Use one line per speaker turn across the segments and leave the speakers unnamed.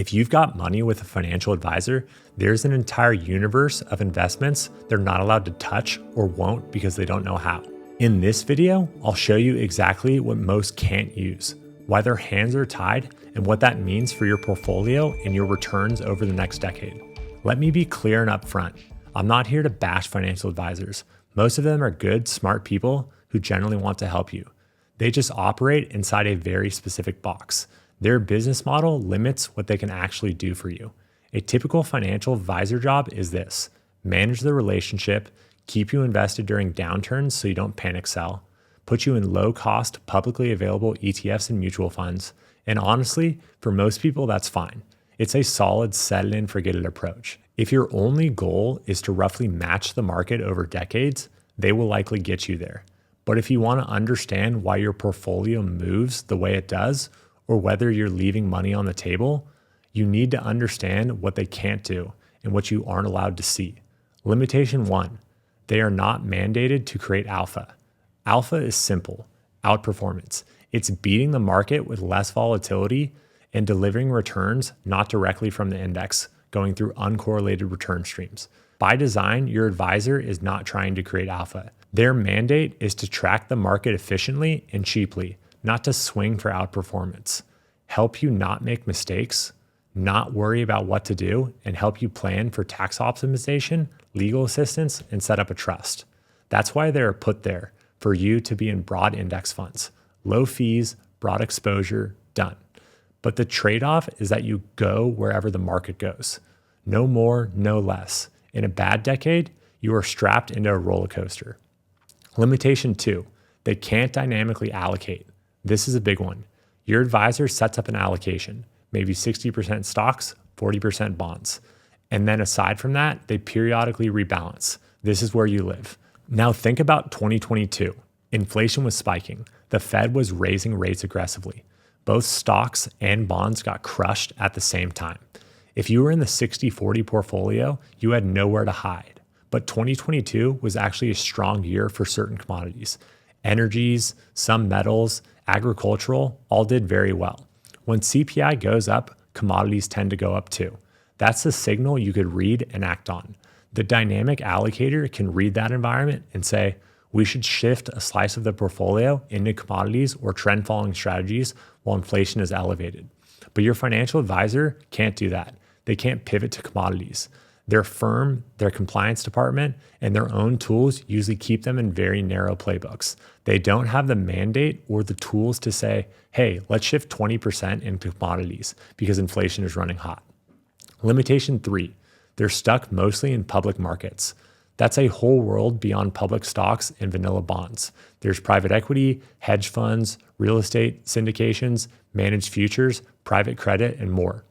If you've got money with a financial advisor, there's an entire universe of investments they're not allowed to touch or won't because they don't know how. In this video, I'll show you exactly what most can't use, why their hands are tied, and what that means for your portfolio and your returns over the next decade. Let me be clear and upfront. I'm not here to bash financial advisors. Most of them are good, smart people who generally want to help you. They just operate inside a very specific box. Their business model limits what they can actually do for you. A typical financial advisor job is this: manage the relationship, keep you invested during downturns so you don't panic sell, put you in low-cost, publicly available ETFs and mutual funds. And honestly, for most people, that's fine. It's a solid set it and forget it approach. If your only goal is to roughly match the market over decades, they will likely get you there. But if you want to understand why your portfolio moves the way it does, or whether you're leaving money on the table, you need to understand what they can't do and what you aren't allowed to see. Limitation 1, they are not mandated to create alpha. Alpha is simple, outperformance. It's beating the market with less volatility and delivering returns not directly from the index, going through uncorrelated return streams. By design, your advisor is not trying to create alpha. Their mandate is to track the market efficiently and cheaply, not to swing for outperformance, help you not make mistakes, not worry about what to do, and help you plan for tax optimization, legal assistance, and set up a trust. That's why they're put there, for you to be in broad index funds. Low fees, broad exposure, done. But the trade-off is that you go wherever the market goes. No more, no less. In a bad decade, you are strapped into a roller coaster. Limitation 2, they can't dynamically allocate. This is a big one. Your advisor sets up an allocation, maybe 60% stocks, 40% bonds. And then aside from that, they periodically rebalance. This is where you live. Now think about 2022. Inflation was spiking. The Fed was raising rates aggressively. Both stocks and bonds got crushed at the same time. If you were in the 60-40 portfolio, you had nowhere to hide. But 2022 was actually a strong year for certain commodities. Energies, some metals, agricultural, all did very well. When CPI goes up, commodities tend to go up too. That's the signal you could read and act on. The dynamic allocator can read that environment and say, we should shift a slice of the portfolio into commodities or trend following strategies while inflation is elevated. But your financial advisor can't do that. They can't pivot to commodities. Their firm, their compliance department, and their own tools usually keep them in very narrow playbooks. They don't have the mandate or the tools to say, hey, let's shift 20% into commodities because inflation is running hot. Limitation 3, they're stuck mostly in public markets. That's a whole world beyond public stocks and vanilla bonds. There's private equity, hedge funds, real estate, syndications, managed futures, private credit, and more.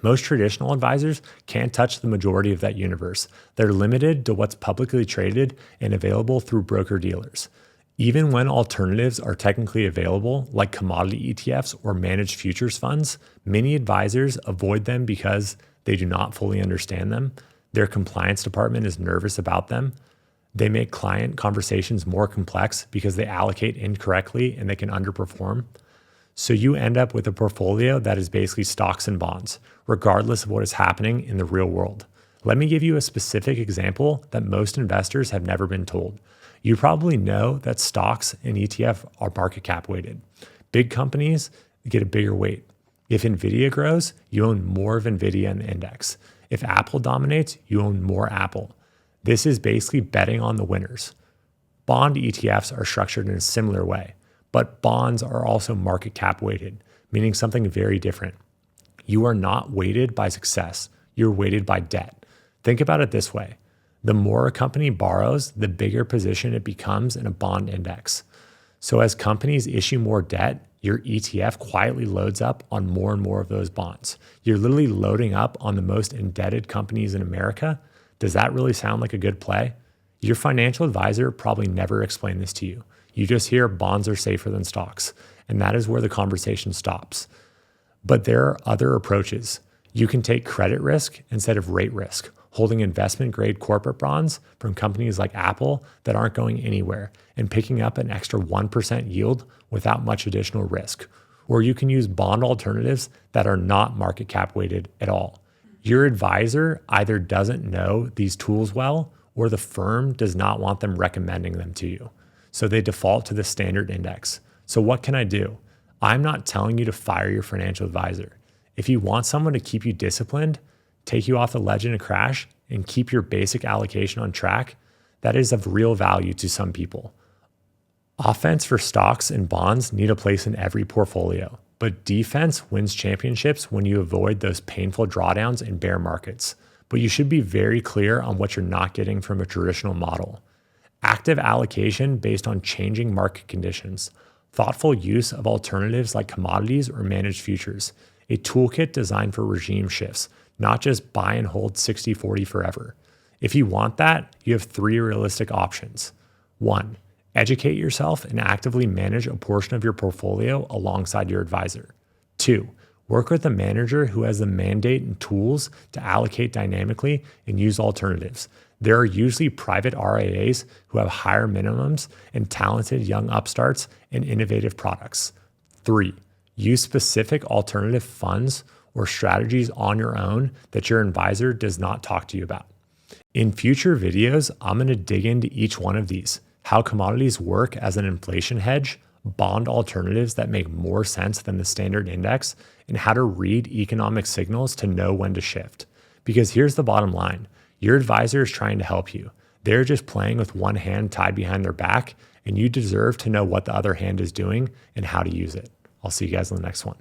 Most traditional advisors can't touch the majority of that universe. They're limited to what's publicly traded and available through broker-dealers. Even when alternatives are technically available, like commodity ETFs or managed futures funds, many advisors avoid them because they do not fully understand them. Their compliance department is nervous about them. They make client conversations more complex because they allocate incorrectly and they can underperform. So you end up with a portfolio that is basically stocks and bonds, regardless of what is happening in the real world. Let me give you a specific example that most investors have never been told. You probably know that stocks and ETF are market cap weighted. Big companies get a bigger weight. If Nvidia grows, you own more of Nvidia in the index. If Apple dominates, you own more Apple. This is basically betting on the winners. Bond ETFs are structured in a similar way. But bonds are also market cap weighted, meaning something very different. You are not weighted by success, you're weighted by debt. Think about it this way. The more a company borrows, the bigger position it becomes in a bond index. So as companies issue more debt, your ETF quietly loads up on more and more of those bonds. You're literally loading up on the most indebted companies in America. Does that really sound like a good play? Your financial advisor probably never explained this to you. You just hear bonds are safer than stocks, and that is where the conversation stops. But there are other approaches. You can take credit risk instead of rate risk, holding investment-grade corporate bonds from companies like Apple that aren't going anywhere and picking up an extra 1% yield without much additional risk. or you can use bond alternatives that are not market cap weighted at all. Your advisor either doesn't know these tools well, or the firm does not want them recommending them to you. So they default to the standard index. So what can I do? I'm not telling you to fire your financial advisor. If you want someone to keep you disciplined, take you off the ledge in a crash, and keep your basic allocation on track, that is of real value to some people. Offense for stocks and bonds need a place in every portfolio, but defense wins championships when you avoid those painful drawdowns in bear markets. But you should be very clear on what you're not getting from a traditional model. Active allocation based on changing market conditions, thoughtful use of alternatives like commodities or managed futures, a toolkit designed for regime shifts, not just buy and hold 60-40 forever. If you want that, you have 3 realistic options. 1. Educate yourself and actively manage a portion of your portfolio alongside your advisor. 2. Work with a manager who has the mandate and tools to allocate dynamically and use alternatives. There are usually private RIAs who have higher minimums and talented young upstarts and innovative products. 3. Use specific alternative funds or strategies on your own that your advisor does not talk to you about. In future videos, I'm going to dig into each one of these, how commodities work as an inflation hedge, bond alternatives that make more sense than the standard index, and how to read economic signals to know when to shift. Because here's the bottom line, your advisor is trying to help you. They're just playing with one hand tied behind their back, and you deserve to know what the other hand is doing and how to use it. I'll see you guys in the next one.